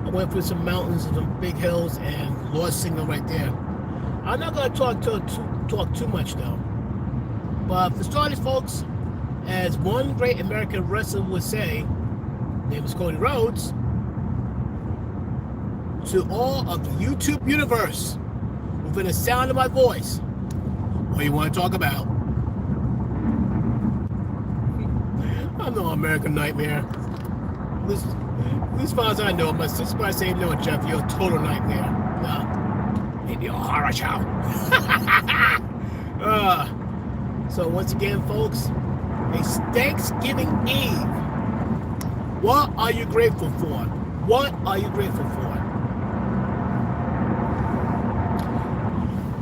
I went through some mountains and some big hills and lost signal right there. I'm not going to talk too much though. But for starters, folks, as one great American wrestler would say, name is Cody Rhodes, to all of the YouTube universe, within the sound of my voice, what do you want to talk about? I'm no American nightmare. As far as I know, my sister might say, no, Jeff, you're a total nightmare. No, maybe a horror show. So once again, folks, it's Thanksgiving Eve. What are you grateful for? What are you grateful for?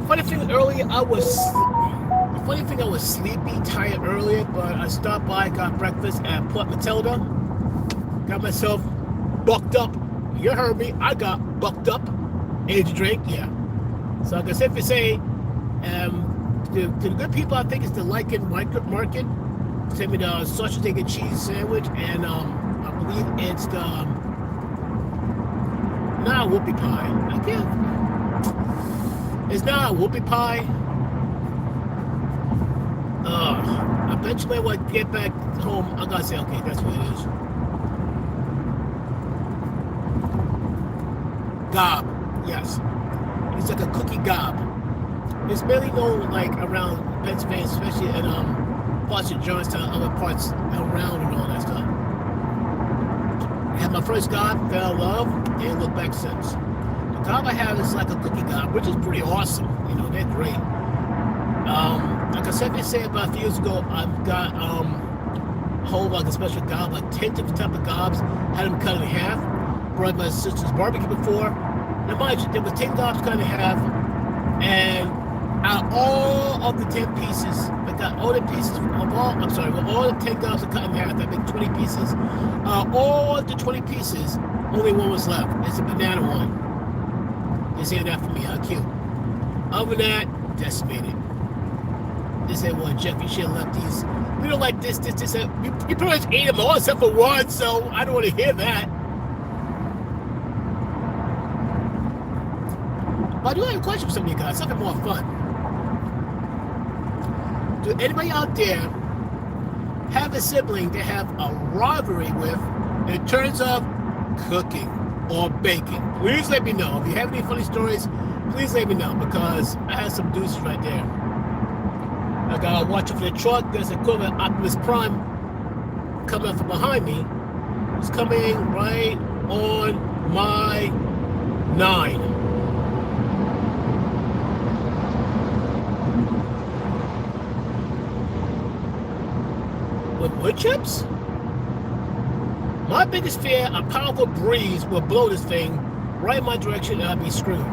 Funny thing, earlier I was sleepy, tired earlier, but I stopped by, got breakfast at Port Matilda, got myself bucked up. You heard me, I got bucked up. Age drink, yeah. So I can safely say, to the good people, I think it's the Lycan Market. Sent me the sausage, egg, and cheese sandwich, and I believe it's the not a whoopie pie. I can't. It's not a whoopie pie. Eventually, when I get back home, I gotta say, okay, that's what it is. Gob, yes. It's like a cookie gob. It's mainly known like around Pennsylvania, especially in parts of Johnstown, other parts around and all that stuff. I had my first gob, fell in love, and looked back since. The gob I have is like a cookie gob, which is pretty awesome. You know, they're great. Like I said, they say about a few years ago, I've got a whole like a special gob, like 10 different type of gobs. Had them cut in half. Brought my sister's barbecue before. Now mind you, there was 10 gobs cut in half, and out of all of the 10 pieces, I got all the pieces of all. I'm sorry, well, all the 10 gobs are cut in half. That make 20 pieces. All of the 20 pieces, only one was left. It's a banana one. They say that for me. How cute. Other than that, decimated. They said, well, Jeff, you should have left these. We don't like this. You pretty much ate them all except for one, so I don't want to hear that. But I do have a question for some of you guys, something more fun. Do anybody out there have a sibling they have a rivalry with in terms of cooking or baking? Please let me know. If you have any funny stories, please let me know, because I have some deuces right there. I got watching for the truck. There's a equivalent Optimus Prime coming up from behind me. It's coming right on my 9. With wood chips? My biggest fear, a powerful breeze will blow this thing right in my direction and I'll be screwed.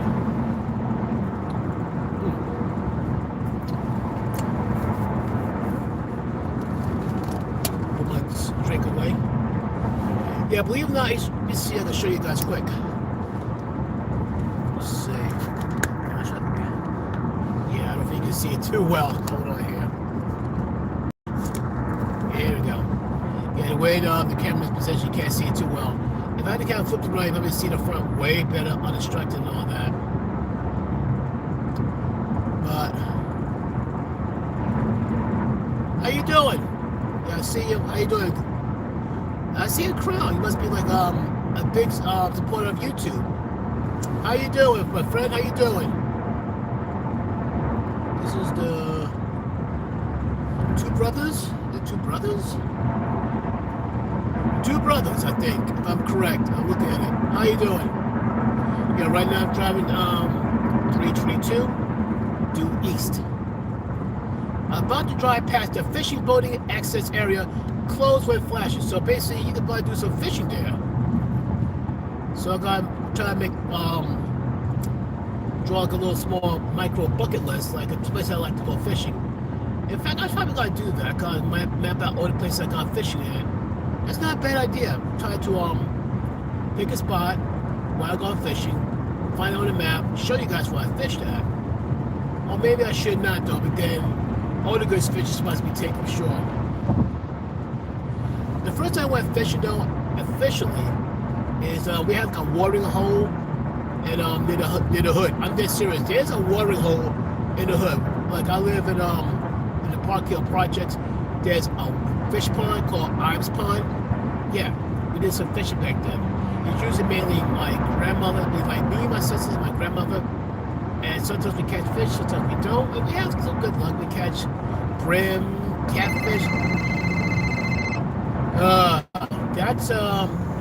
Put my drink away. Yeah, believe it or not, let's see, I can show you guys quick. Let's see. Yeah, I don't think you can see it too well. Hold on here. Here we go. Yeah, the way the camera's positioned, you can't see it too well. If I had the camera flipped to the right, let me see the front way better, unobstructed and all that. But how you doing? Yeah, I see you. How you doing? I see a crown. You must be like a big supporter of YouTube. How you doing, my friend? How you doing? This is the two brothers. The two brothers. Two brothers, I think, if I'm correct. I'm looking at it. How you doing? Yeah, right now I'm driving 322 due east. I'm about to drive past the fishing boating access area, closed when flashing. So basically, you can probably do some fishing there. So I'm gonna try to make draw like a little small micro bucket list, like a place I like to go fishing. In fact, I probably gotta do that. I gotta map out all the places I got fishing at. That's not a bad idea. Try to pick a spot where I go fishing, find it on the map, show you guys where I fished at. Or maybe I should not though, but then all the good fishing spots be taken for sure. The first time I went fishing though, officially, is we have like a watering hole and near the hood. I'm dead serious. There's a watering hole in the hood. Like I live in the Park Hill Projects. There's a fish pond called Ives Pond. Yeah, we did some fishing back then. It's usually mainly my grandmother, like me, my sisters, my grandmother, and sometimes we catch fish, sometimes we don't. And we have some good luck. We catch brim, catfish. That's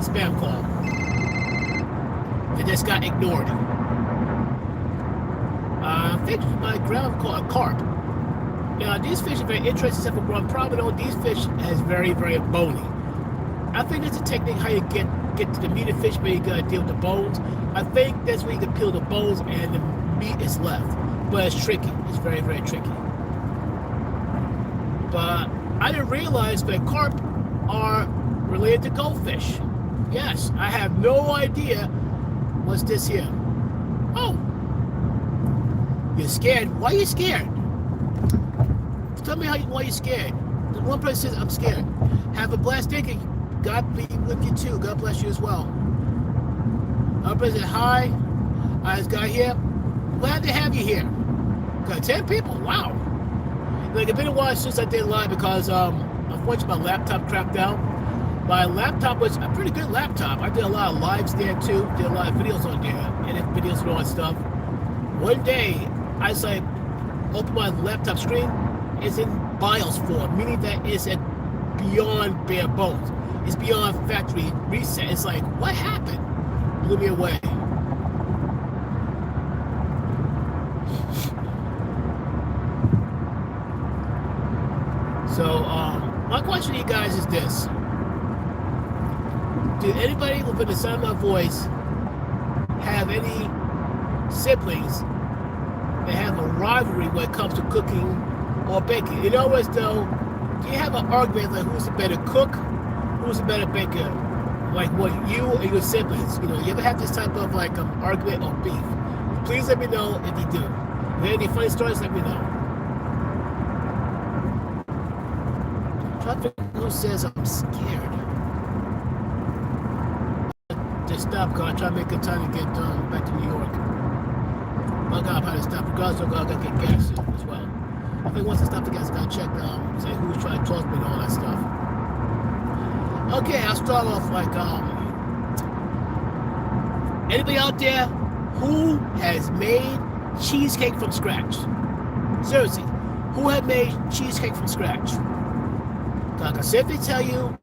spam call. It just got ignored. I think my grandma called a carp. Now these fish are very interesting, except for one problem though, these fish is very, very bony. I think it's a technique how you get to the meat of fish, but you gotta deal with the bones. I think that's where you can peel the bones and the meat is left. But it's tricky. It's very, very tricky. But I didn't realize that carp are related to goldfish. Yes, I have no idea what's this here. Oh, you're scared. Why are you scared? Tell me why you're scared. The one person says, I'm scared. Have a blessed day. God be with you too. God bless you as well. Our president, hi. I just got here. Glad to have you here. Got 10 people. Wow. Like, it's been a while since I did live because unfortunately my laptop crapped out. My laptop was a pretty good laptop. I did a lot of lives there too. Did a lot of videos on there. Edit videos and all that stuff. One day, I just like open my laptop screen. It's in BIOS form, meaning that it's at beyond bare bones. It's beyond factory reset. It's like, what happened? Blew me away. So, my question to you guys is this. Did anybody within the sound of my voice have any siblings that have a rivalry when it comes to cooking or baking? In other words, though, do you have an argument like who's the better cook, who's the better baker? Like what you or your siblings? You know, you ever have this type of like argument or beef? Please let me know if you do. If you have any funny stories, let me know. Try to figure out who says I'm scared. Just stop, because I try to make a time to get back to New York. My God, I probably stop. Regardless, I gotta get gas as well. I think once I stop the gas, I gotta check say who's trying to talk to me and all that stuff. Okay, I'll start off like anybody out there who has made cheesecake from scratch? Seriously, who had made cheesecake from scratch? I can simply tell you,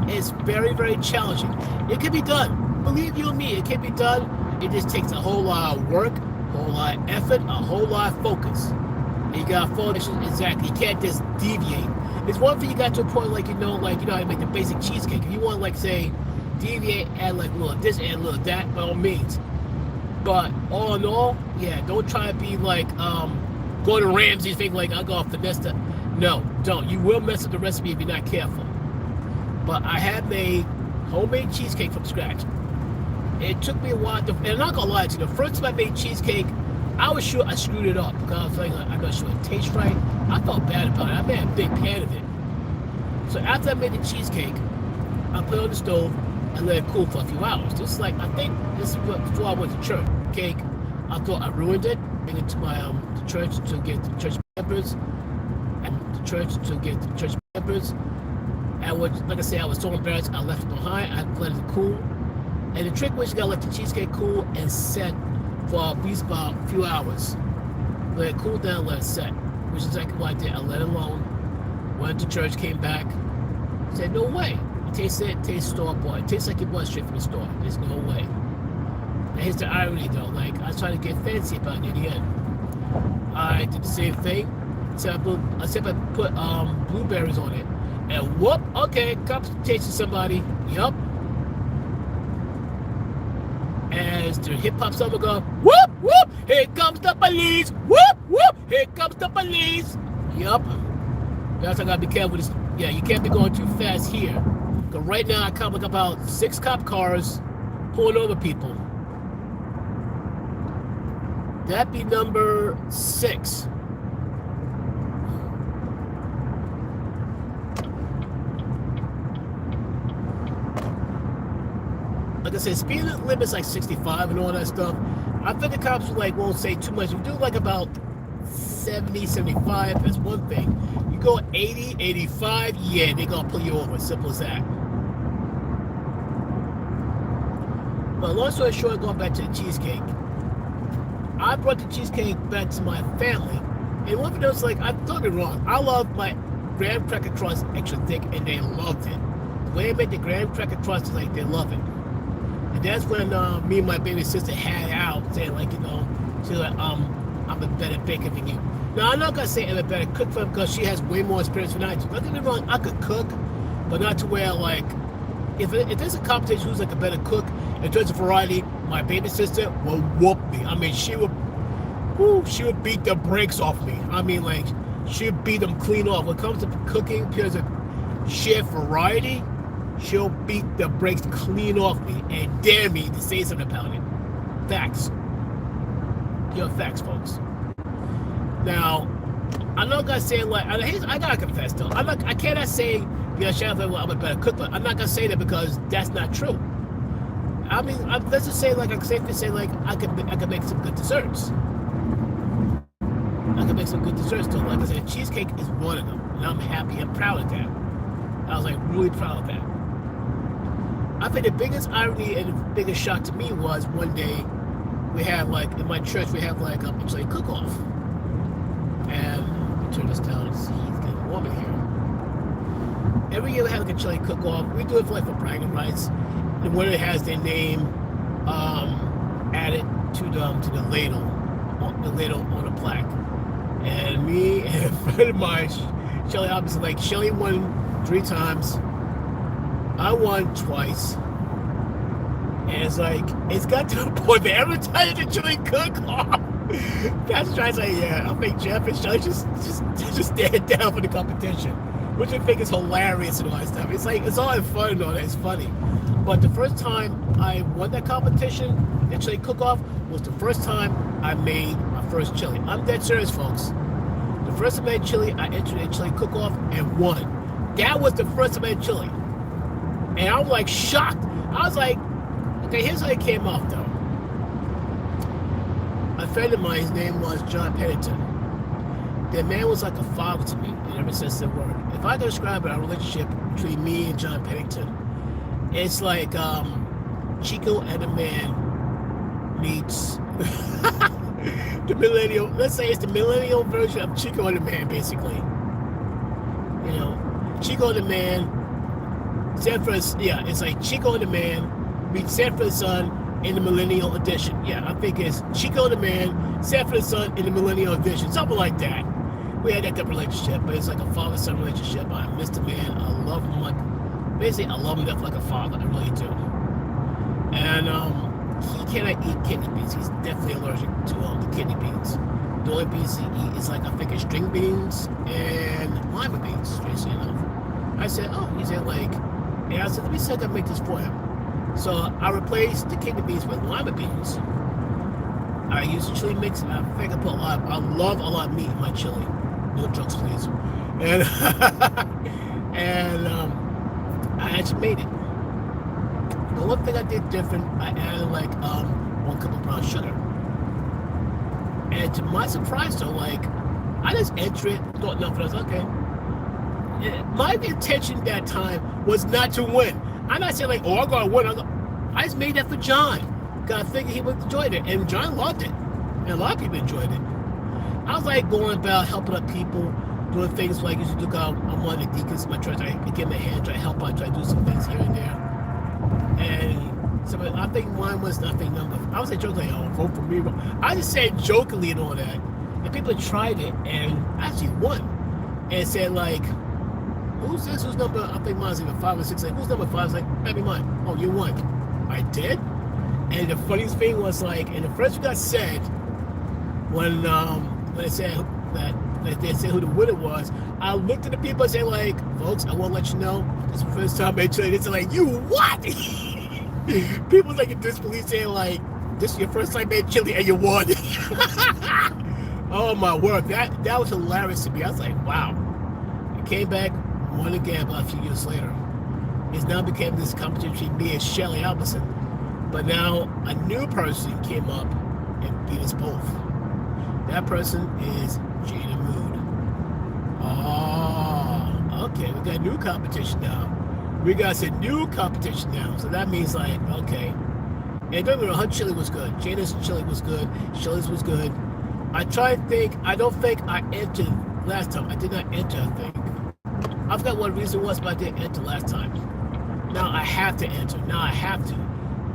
it's very, very challenging. It can be done. Believe you me, it can be done. It just takes a whole lot of work, a whole lot of effort, a whole lot of focus. And you got to focus exactly. You can't just deviate. It's one thing you got to a point like you know how to make the basic cheesecake. If you want like say deviate, add like a little this, add a little that, by all means. But all in all, yeah, don't try to be like Gordon Ramsay thing like I'll go off the nest. No, don't. You will mess up the recipe if you're not careful. But I have made homemade cheesecake from scratch. It took me a while to, and I'm not gonna lie to you, the first time I made cheesecake, I was sure I screwed it up because I was like, I'm not sure it tastes right. I felt bad about it. I made a big pan of it. So after I made the cheesecake, I put it on the stove and let it cool for a few hours. Just like, I think this is before I went to church. Cake, I thought I ruined it, bring it to my the church to get the church members, and the church to get the church members. And like I said, I was so embarrassed, I left it behind, I let it cool. And the trick was you gotta let the cheesecake cool and set for at least about a few hours. Let it cool down, let it set. Which is exactly what I did. I let it alone, went to church, came back, said, no way. It tastes store-bought. It tastes like it was straight from the store. There's no way. Now here's the irony though, like I was trying to get fancy about it in the end. I did the same thing. Except I put blueberries on it. And whoop, okay, cops chasing somebody. Yup. As the hip hop song will go, whoop, whoop, here comes the police. Whoop, whoop, here comes the police. Yup. That's why I gotta be careful with this. Yeah, you can't be going too fast here. Because right now I count like about 6 cop cars pulling over people. That'd be number 6. like I said, speed limit's like 65 and all that stuff. I think the cops like won't say too much. If you do like about 70, 75, that's one thing. You go 80, 85, yeah, they gonna pull you over. Simple as that. But long story short, going back to the cheesecake. I brought the cheesecake back to my family. And one of those, like, I told it wrong. I love my graham cracker crust extra thick, and they loved it. The way I made the graham cracker crust is like, they love it. And that's when me and my baby sister had out, saying, like, you know, she's like, I'm a better baker than you. Now, I'm not going to say I'm a better cook for her because she has way more experience than I do. Don't get me wrong, I could cook, but not to where, like, if there's a competition who's like a better cook in terms of variety, my baby sister will whoop me. I mean, she would beat the brakes off me. I mean, like, she'll beat them clean off. When it comes to cooking, because of sheer variety, she'll beat the brakes clean off me and dare me to say something about it. Facts. Pure facts, folks. Now, I'm not gonna say like I gotta confess though. I cannot say shout out, well, I'm a better cook, but I'm not gonna say that because that's not true. I mean, let's just say like I can safely say like I can make some good desserts. I can make some good desserts too. Like I said, cheesecake is one of them, and I'm happy and proud of that. I was like really proud of that. I think the biggest irony and the biggest shock to me was one day we have like in my church we have like a cook-off, and let me turn this down and see it's getting warm in here. Every year we have like a chili cook-off. We do it for like for bragging rights. The winner has their name added to the ladle on a plaque. And me and a friend of mine, Shelly, obviously, like Shelly won 3 times. I won twice. And it's like it's got to the point that every time the chili cook-off, Pastor tries to say, yeah, I think Jeff and Shelly just stand down for the competition. Which I think is hilarious and all that stuff. It's like, it's all in fun and all that, it's funny. But the first time I won that competition, that chili cook-off, was the first time I made my first chili. I'm dead serious, folks. The first time I made chili, I entered a chili cook-off and won. That was the first time I made chili. And I was like shocked. I was like, okay, here's how it came off though. A friend of mine, his name was John Pennington. That man was like a father to me in every sense of the word. If I could describe a relationship between me and John Pennington, it's like Chico and a man meets the millennial. Let's say it's the millennial version of Chico and the man, basically. You know, Chico and the man, Sanford's, yeah, it's like Chico and the man meets Sanford's son in the millennial edition. Yeah, I think it's Chico and the man, Sanford's son in the millennial edition, something like that. We had that type of relationship, but it's like a father-son relationship. I miss the man. I love him like, basically, I love him like a father. I really do. And he cannot eat kidney beans. He's definitely allergic to the kidney beans. The only beans he eats is like, I think it's string beans and lima beans, strangely enough. I said, oh, he said like, and I said, let me see if I can make this for him. So I replaced the kidney beans with lima beans. I use the chili mix. I think I put a lot. I love a lot of meat in my chili. No jokes, please. And I actually made it. The one thing I did different, I added like 1 cup of brown sugar. And to my surprise, though, like I just entered it, thought nothing. I was okay. My intention that time was not to win. I'm not saying like, oh, I'm gonna win. I just made that for John. Cause I figured he would enjoy it, and John loved it, and a lot of people enjoyed it. I was like going about helping out people, doing things like used to do. I'm one of the deacons in my church. I give my hand, try to help out, try to do some things here and there. And so I think mine was nothing number. I was like joking, like, oh, vote for me. But I just said jokingly and all that, and people tried it and actually won. And said like, who's this? Who's number? I think mine's even 5 or 6. Like, who's number 5? I was like, that'd be mine. Oh, you won. I did. And the funniest thing was like, and the first thing I said when they said that they said who the winner was, I looked at the people and said like, folks, I want to let you know this is the first time I made chili. They said like, you what? People like in disbelief saying like, this is your first time made chili and you won. Oh my word, that was hilarious to me. I was like, wow. I came back, won again about a few years later. It's now became this competition between me and Shelly Albertson. But now a new person came up and beat us both. That person is Jada Mood. Oh, okay. We got new competition now. We got some new competition now. So that means like, okay. And don't get me wrong, her chili was good. Jada's chili was good. Shelly's was good. I try to think. I don't think I entered last time. I did not enter, I think. I forgot what the reason was, but I didn't enter last time. Now I have to enter. Now I have to.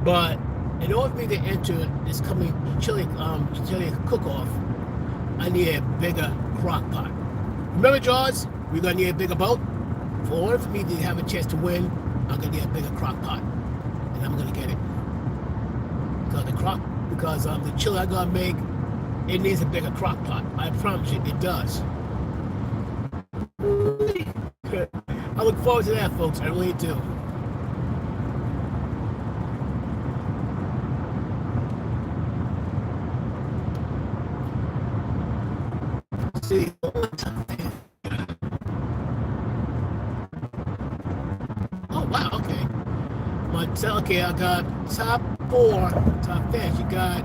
But in order for me to enter this coming chili cook-off, I need a bigger crock pot. Remember, Jaws, we're gonna need a bigger boat. For order for me to have a chance to win, I'm gonna need a bigger crock pot, and I'm gonna get it. Because the chili I gotta make, it needs a bigger crock pot. I promise you, it does. I look forward to that, folks. I really do. See. Oh wow, okay. Okay, I got top 4, top 5. You got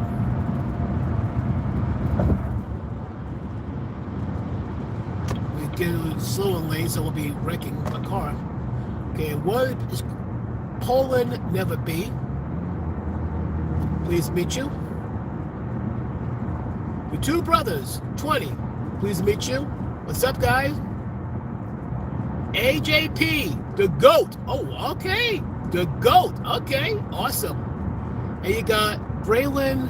we get slow and late, so we'll be wrecking my car. Okay, what is Poland never be? Please meet you. The two brothers, 20. Please meet you. What's up, guys? AJP, the GOAT. Oh, okay. The GOAT. Okay, awesome. And you got Braylon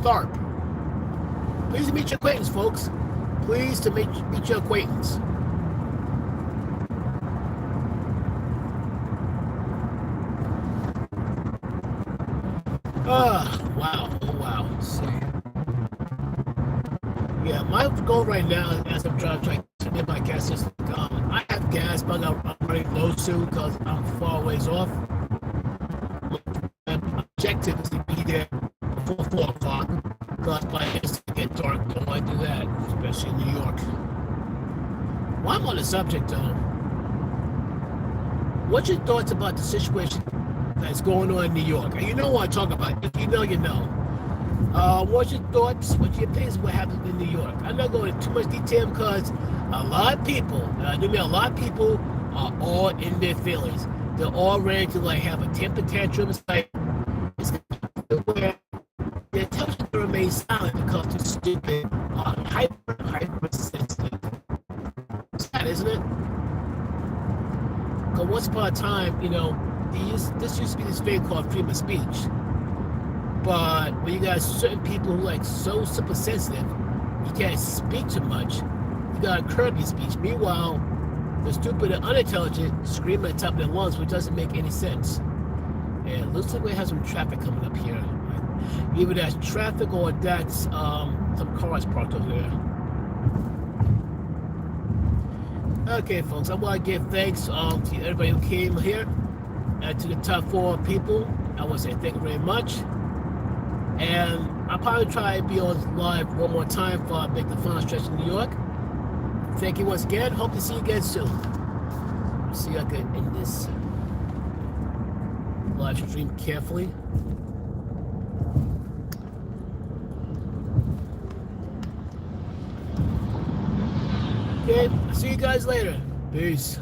Tharp. Please meet your acquaintance, folks. Please to meet your acquaintance. Wow. Oh, wow. Let's see. Yeah, my goal right now, as I'm trying to get my gas system, I have gas, but I'm running low soon because I'm far ways off. My objective is to be there before 4 o'clock because by it's to get dark. Don't want to do that, especially in New York. While I'm on the subject, though, what's your thoughts about the situation that's going on in New York? And you know what I'm talking about. If you know, you know. What's your thoughts? What's your opinions of what happened in New York? I'm not going into too much detail because a lot of people, a lot of people are all in their feelings. They're all ready to like have a temper tantrum. It's like where they're telling you to remain silent because they're stupid, hyper sensitive. It's sad, isn't it? Because once upon a time, this used to be this thing called freedom of speech. But when you got certain people who like so super sensitive, you can't speak too much. You gotta curb your speech. Meanwhile, the stupid and unintelligent scream at the top of their lungs, which doesn't make any sense. And it looks like we have some traffic coming up here. Either that's traffic or that's some cars parked over there. Okay, folks, I want to give thanks to everybody who came here and to the top 4 people. I want to say thank you very much. And I'll probably try to be on live one more time before I make the final stretch in New York. Thank you once again. Hope to see you again soon. See if I can end this live stream carefully. Okay, I'll see you guys later. Peace.